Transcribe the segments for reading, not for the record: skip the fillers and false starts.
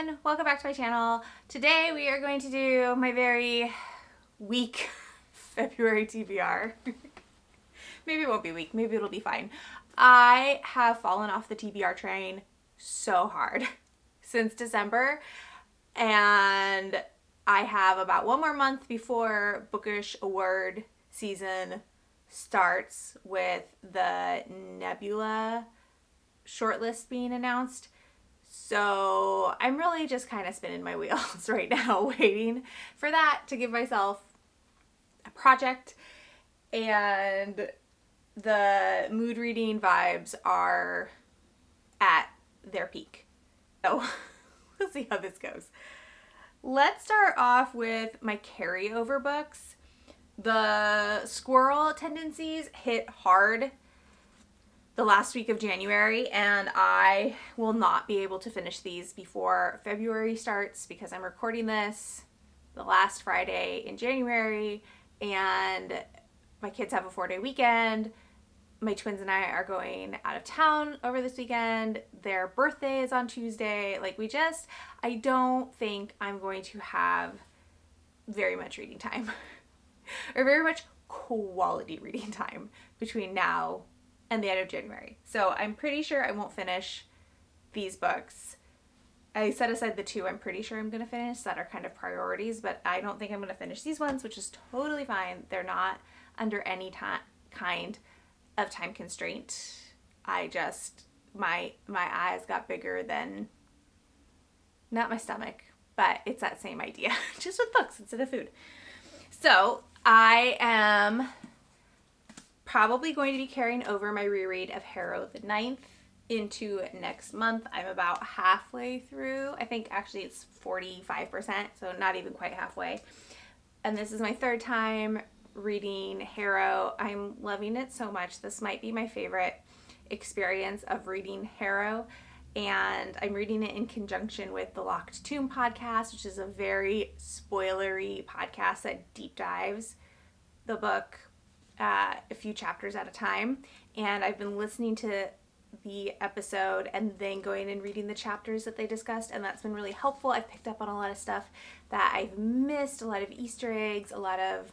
everyone, welcome back to my channel. Today we are going to do my very weak February TBR. Maybe it won't be weak, maybe it'll be fine. I have fallen off the TBR train so hard since December, and I have about one more month before Bookish Award season starts with the Nebula shortlist being announced. So I'm really just kind of spinning my wheels right now, waiting for that to give myself a project. And the mood reading vibes are at their peak. So we'll see how this goes. Let's start off with my carryover books. The squirrel tendencies hit hard the last week of January, and I will not be able to finish these before February starts because I'm recording this the last Friday in January, and my kids have a 4-day weekend. My twins and I are going out of town over this weekend. Their birthday is on Tuesday. I don't think I'm going to have very much reading time or very much quality reading time between now and the end of January. So I'm pretty sure I won't finish these books. I set aside the two I'm pretty sure I'm going to finish that are kind of priorities, but I don't think I'm going to finish these ones, which is totally fine. They're not under any kind of time constraint. My eyes got bigger than, not my stomach, but it's that same idea, just with books instead of food. So I am probably going to be carrying over my reread of Harrow the 9th into next month. I'm about halfway through. I think actually it's 45%, so not even quite halfway. And this is my third time reading Harrow. I'm loving it so much. This might be my favorite experience of reading Harrow. And I'm reading it in conjunction with the Locked Tomb podcast, which is a very spoilery podcast that deep dives the book a few chapters at a time. And I've been listening to the episode and then going and reading the chapters that they discussed, and that's been really helpful. I've picked up on a lot of stuff that I've missed, a lot of Easter eggs, a lot of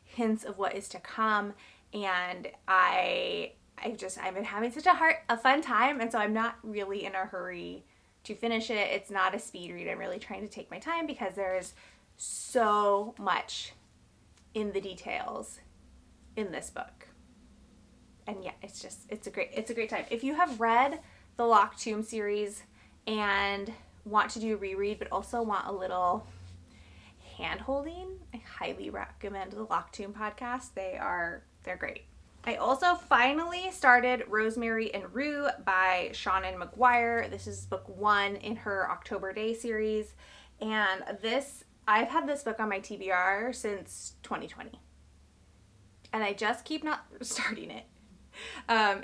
hints of what is to come, and I've been having such a fun time, and so I'm not really in a hurry to finish it. It's not a speed read. I'm really trying to take my time because there's so much in the details in this book. And yeah, it's a great time. If you have read the Locked Tomb series and want to do a reread but also want a little hand holding, I highly recommend the Locked Tomb podcast. They're great. I also finally started Rosemary Rue by Seanan McGuire. This is book 1 in her October Day series, and I've had this book on my TBR since 2020. And I just keep not starting it.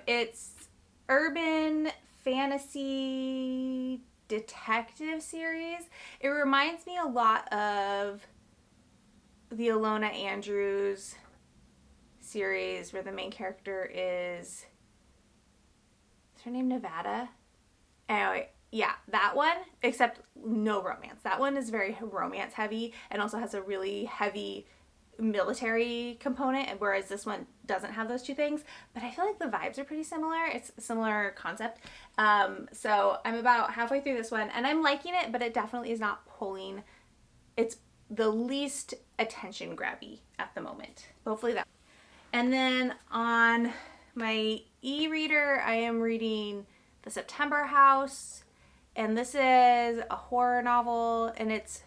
It's urban fantasy detective series. It reminds me a lot of the Ilona Andrews series where the main character is her name Nevada? Anyway, yeah, that one, except no romance. That one is very romance heavy and also has a really heavy military component, and whereas this one doesn't have those two things, but I feel like the vibes are pretty similar. It's a similar concept. So I'm about halfway through this one and I'm liking it, but it definitely is not pulling. It's the least attention grabby at the moment. Hopefully that. And then on my e-reader, I am reading The September House, and this is a horror novel, and it's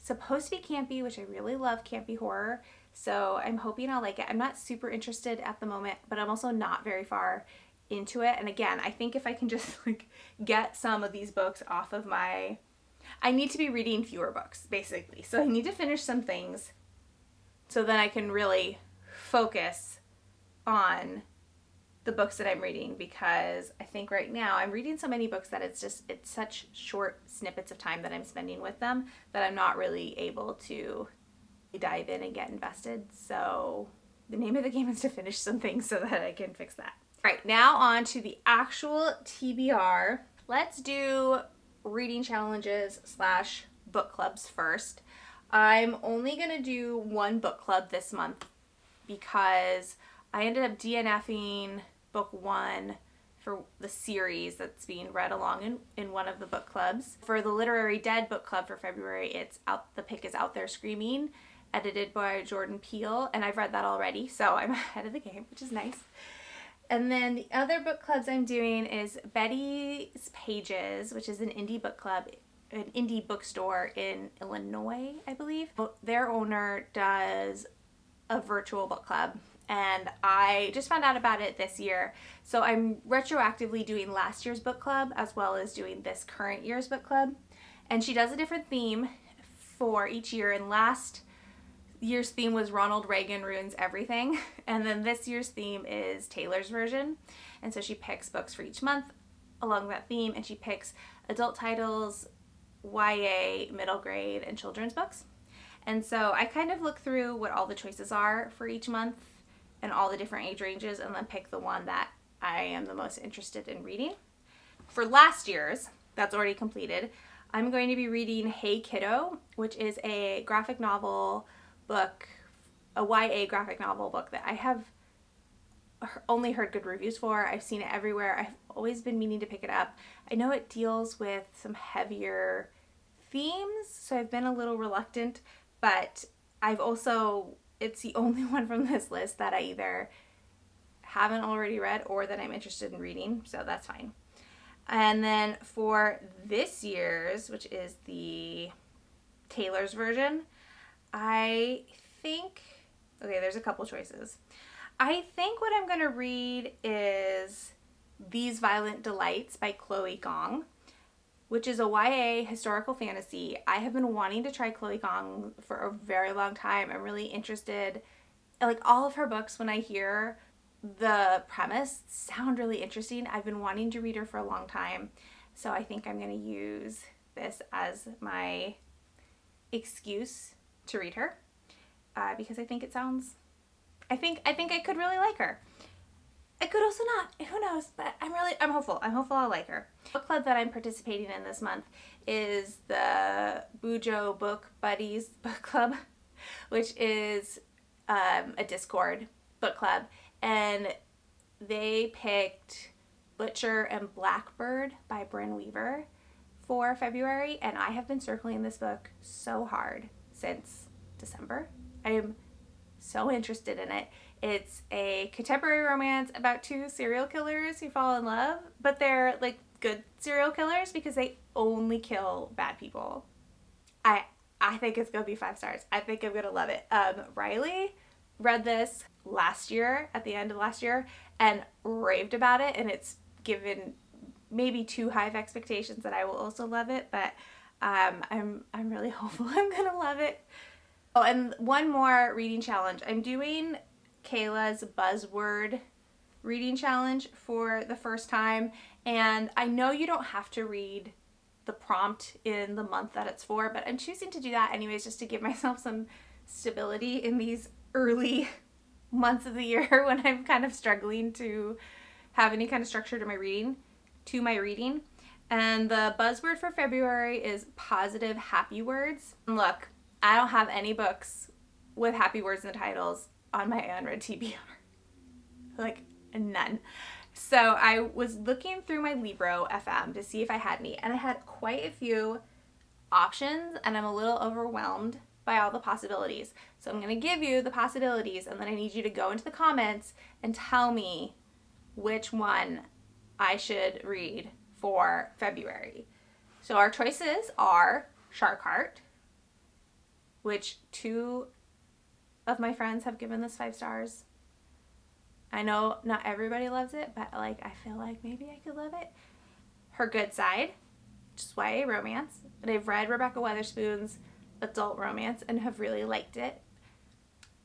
supposed to be campy, which I really love campy horror, so I'm hoping I'll like it. I'm not super interested at the moment, but I'm also not very far into it. And again, I think if I can just get some of these books off of I need to be reading fewer books, basically. So I need to finish some things so then I can really focus on the books that I'm reading, because I think right now I'm reading so many books that it's such short snippets of time that I'm spending with them that I'm not really able to dive in and get invested. So the name of the game is to finish some things so that I can fix that. All right, now on to the actual TBR. Let's do reading challenges slash book clubs first. I'm only going to do one book club this month because I ended up DNFing book one for the series that's being read along in one of the book clubs. For the Literary Dead book club for February, it's out. The pick is Out There Screaming, edited by Jordan Peele, and I've read that already, so I'm ahead of the game, which is nice. And then the other book clubs I'm doing is Betty's Pages, which is an indie book club, an indie bookstore in Illinois, I believe. Their owner does a virtual book club, and I just found out about it this year. So I'm retroactively doing last year's book club as well as doing this current year's book club. And she does a different theme for each year, and last year's theme was Ronald Reagan Ruins Everything, and then this year's theme is Taylor's version. And so she picks books for each month along that theme, and she picks adult titles, YA, middle grade, and children's books. And so I kind of look through what all the choices are for each month and all the different age ranges, and then pick the one that I am the most interested in reading. For last year's, that's already completed, I'm going to be reading Hey Kiddo, which is a graphic novel book, a YA graphic novel book that I have only heard good reviews for. I've seen it everywhere. I've always been meaning to pick it up. I know it deals with some heavier themes, so I've been a little reluctant, but it's the only one from this list that I either haven't already read or that I'm interested in reading, so that's fine. And then for this year's, which is the Taylor's version, I think, okay, there's a couple choices. I think what I'm going to read is These Violent Delights by Khloe Gong, which is a YA historical fantasy. I have been wanting to try Khloe Gong for a very long time. I'm really interested. Like, all of her books, when I hear the premise, sound really interesting. I've been wanting to read her for a long time. So I think I'm going to use this as my excuse to read her because I think it sounds, I think I could really like her. I could also not, who knows, but I'm hopeful. I'm hopeful I'll like her. The book club that I'm participating in this month is the Bujo Book Buddies book club, which is a Discord book club, and they picked Butcher and Blackbird by Bryn Weaver for February, and I have been circling this book so hard since December. I am so interested in it. It's a contemporary romance about two serial killers who fall in love, but they're like good serial killers because they only kill bad people. I think it's gonna be 5 stars. I think I'm gonna love it. Riley read this last year, at the end of last year, and raved about it, and it's given maybe too high of expectations that I will also love it, but I'm really hopeful I'm gonna love it. Oh, and one more reading challenge. I'm doing Kayla's buzzword reading challenge for the first time, and I know you don't have to read the prompt in the month that it's for, but I'm choosing to do that anyways just to give myself some stability in these early months of the year when I'm kind of struggling to have any kind of structure to my reading. And the buzzword for February is positive happy words. And look, I don't have any books with happy words in the titles on my unread TBR. Like, none. So I was looking through my Libro FM to see if I had any, and I had quite a few options, and I'm a little overwhelmed by all the possibilities. So I'm going to give you the possibilities, and then I need you to go into the comments and tell me which one I should read for February. So our choices are Shark Heart, which 2 of my friends have given this 5 stars. I know not everybody loves it, but like I feel like maybe I could love it. Her Good Side, which is YA romance, and I've read Rebecca Weatherspoon's adult romance and have really liked it.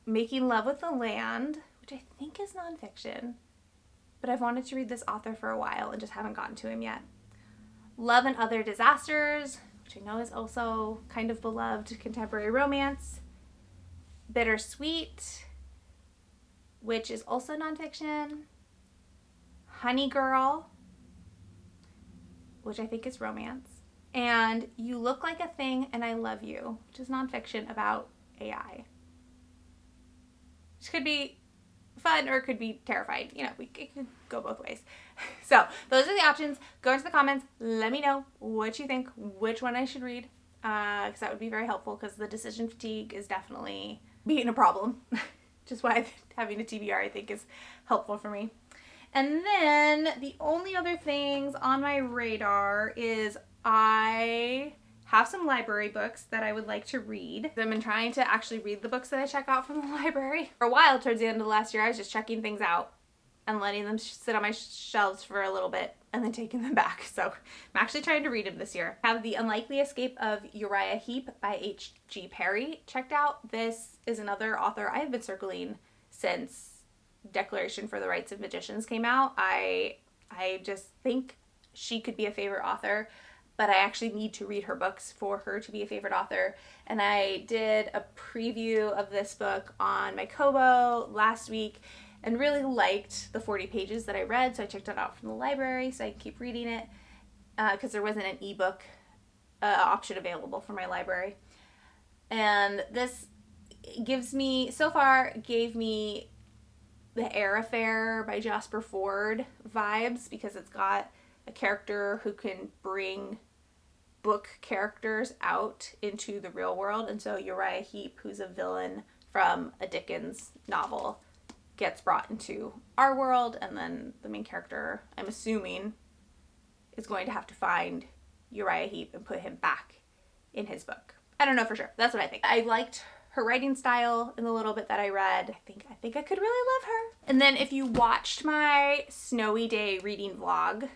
Making Love with the Land, which I think is nonfiction, but I've wanted to read this author for a while and just haven't gotten to him yet. Love and Other Disasters, which I know is also kind of beloved contemporary romance. Bittersweet, which is also nonfiction. Honey Girl, which I think is romance. and You Look Like a Thing and I Love You, which is nonfiction about AI. Which could be fun or it could be terrifying. You know, it could go both ways. So those are the options. Go into the comments. Let me know what you think, which one I should read, because that would be very helpful, because the decision fatigue is definitely being a problem. Just why having a TBR I think is helpful for me. And then the only other things on my radar is I have some library books that I would like to read. I've been trying to actually read the books that I check out from the library. For a while, towards the end of last year, I was just checking things out and letting them sit on my shelves for a little bit and then taking them back. So I'm actually trying to read them this year. I have The Unlikely Escape of Uriah Heep by H.G. Perry checked out. This is another author I have been circling since Declaration for the Rights of Magicians came out. I just think she could be a favorite author, but I actually need to read her books for her to be a favorite author. And I did a preview of this book on my Kobo last week and really liked the 40 pages that I read, so I checked it out from the library so I can keep reading it, because there wasn't an ebook option available for my library. And this so far gave me the Air Affair by Jasper Fforde vibes, because it's got a character who can bring book characters out into the real world. And so Uriah Heep, who's a villain from a Dickens novel, gets brought into our world, and then the main character, I'm assuming, is going to have to find Uriah Heep and put him back in his book. I don't know for sure. That's what I think. I liked her writing style in the little bit that I read. I think I could really love her. And then if you watched my snowy day reading vlog,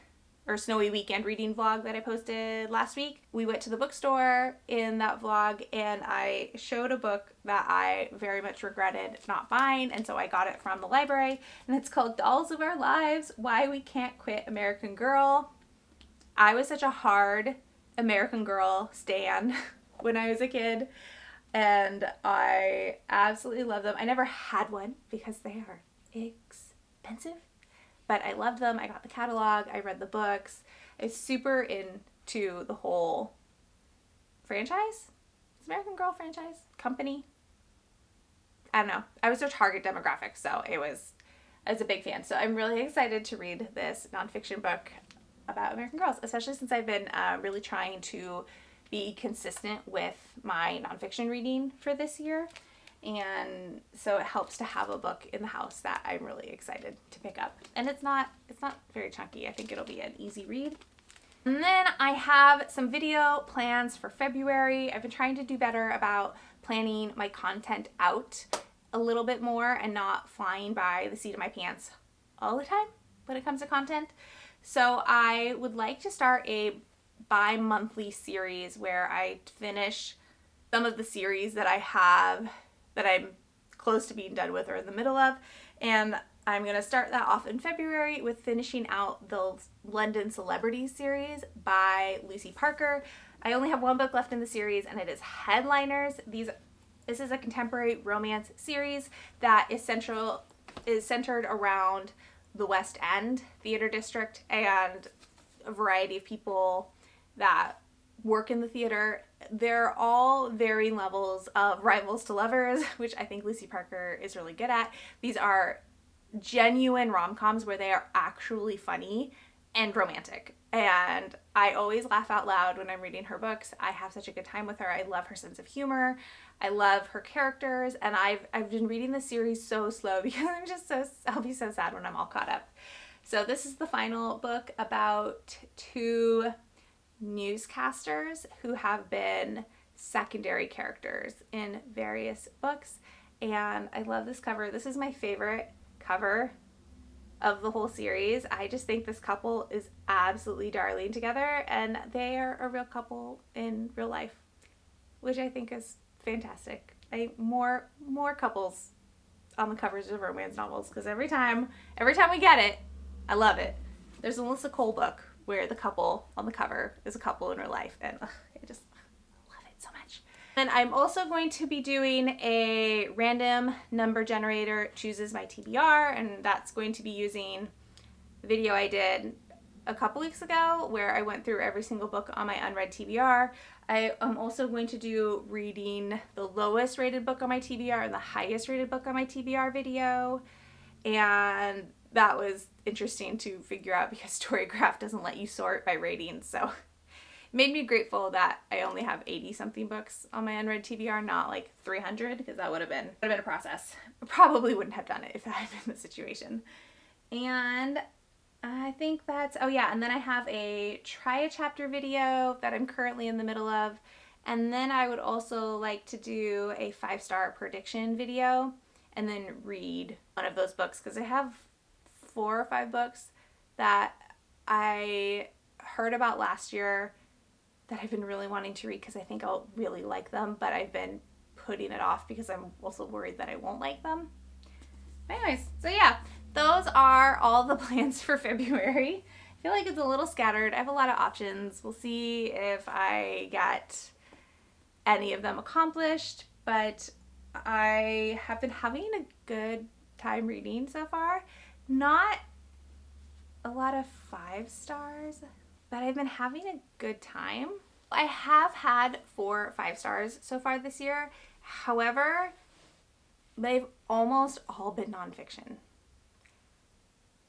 or snowy weekend reading vlog that I posted last week, we went to the bookstore in that vlog and I showed a book that I very much regretted not buying, and so I got it from the library, and it's called Dolls of Our Lives: Why We Can't Quit American Girl. I was such a hard American Girl stan when I was a kid, and I absolutely love them. I never had one because they are expensive, but I loved them. I got the catalog, I read the books. I was super into the whole franchise. Is American Girl franchise? Company? I don't know. I was their target demographic, so I was a big fan. So I'm really excited to read this nonfiction book about American Girls, especially since I've been really trying to be consistent with my nonfiction reading for this year. And so it helps to have a book in the house that I'm really excited to pick up. And it's not very chunky. I think it'll be an easy read. And then I have some video plans for February. I've been trying to do better about planning my content out a little bit more and not flying by the seat of my pants all the time when it comes to content. So I would like to start a bi-monthly series where I finish some of the series that I have that I'm close to being done with or in the middle of, and I'm going to start that off in February with finishing out the London Celebrities series by Lucy Parker. I only have one book left in the series, and it is Headliners. This is a contemporary romance series that is centered around the West End theater district and a variety of people that work in the theater. They're all varying levels of rivals to lovers, which I think Lucy Parker is really good at. These are genuine rom-coms where they are actually funny and romantic. And I always laugh out loud when I'm reading her books. I have such a good time with her. I love her sense of humor. I love her characters. And I've been reading the series so slow because I'll be so sad when I'm all caught up. So this is the final book about two newscasters who have been secondary characters in various books, and I love this cover. This is my favorite cover of the whole series. I just think this couple is absolutely darling together, and they are a real couple in real life, which I think is fantastic. More couples on the covers of romance novels, because every time we get it, I love it. There's a Melissa Cole book where the couple on the cover is a couple in real life, and I just love it so much. And I'm also going to be doing a random number generator chooses my TBR, and that's going to be using the video I did a couple weeks ago where I went through every single book on my unread TBR. I am also going to do reading the lowest rated book on my TBR and the highest rated book on my TBR video. And that was interesting to figure out because Storycraft doesn't let you sort by rating. So it made me grateful that I only have 80 something books on my unread TBR, not like 300, because that would have been a process. I probably wouldn't have done it if I had been in the situation. And I think that's, oh yeah, and then I have a try a chapter video that I'm currently in the middle of. And then I would also like to do a 5-star prediction video and then read one of those books, because I have 4 or 5 books that I heard about last year that I've been really wanting to read because I think I'll really like them, but I've been putting it off because I'm also worried that I won't like them. But anyways, so yeah, those are all the plans for February. I feel like it's a little scattered. I have a lot of options. We'll see if I get any of them accomplished, but I have been having a good time reading so far. Not a lot of 5 stars, but I've been having a good time. I have had 4 5 stars so far this year. However, they've almost all been nonfiction.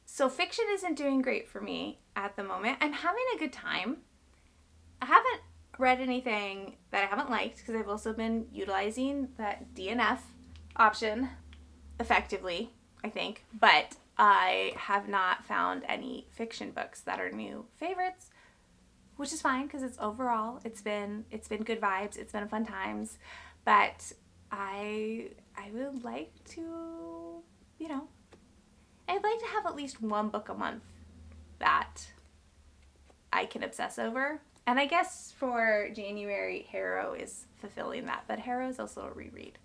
So fiction isn't doing great for me at the moment. I'm having a good time. I haven't read anything that I haven't liked because I've also been utilizing that DNF option effectively, I think. But I have not found any fiction books that are new favorites, which is fine because it's been good vibes. It's been fun times, but I would like to, I'd like to have at least one book a month that I can obsess over. And I guess for January, Harrow is fulfilling that, but Harrow is also a reread.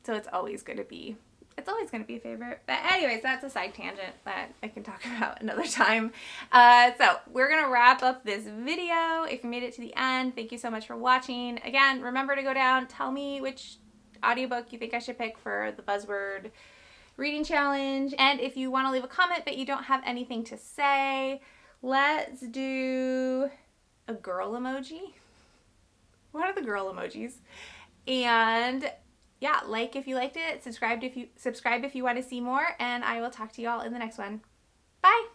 So it's always going to be a favorite. But anyways, that's a side tangent that I can talk about another time. So we're going to wrap up this video. If you made it to the end, thank you so much for watching. Again, remember to go down, tell me which audiobook you think I should pick for the Buzzword reading challenge. And if you want to leave a comment but you don't have anything to say, let's do a girl emoji. What are the girl emojis? And yeah, like if you liked it, subscribe if you want to see more, and I will talk to you all in the next one. Bye!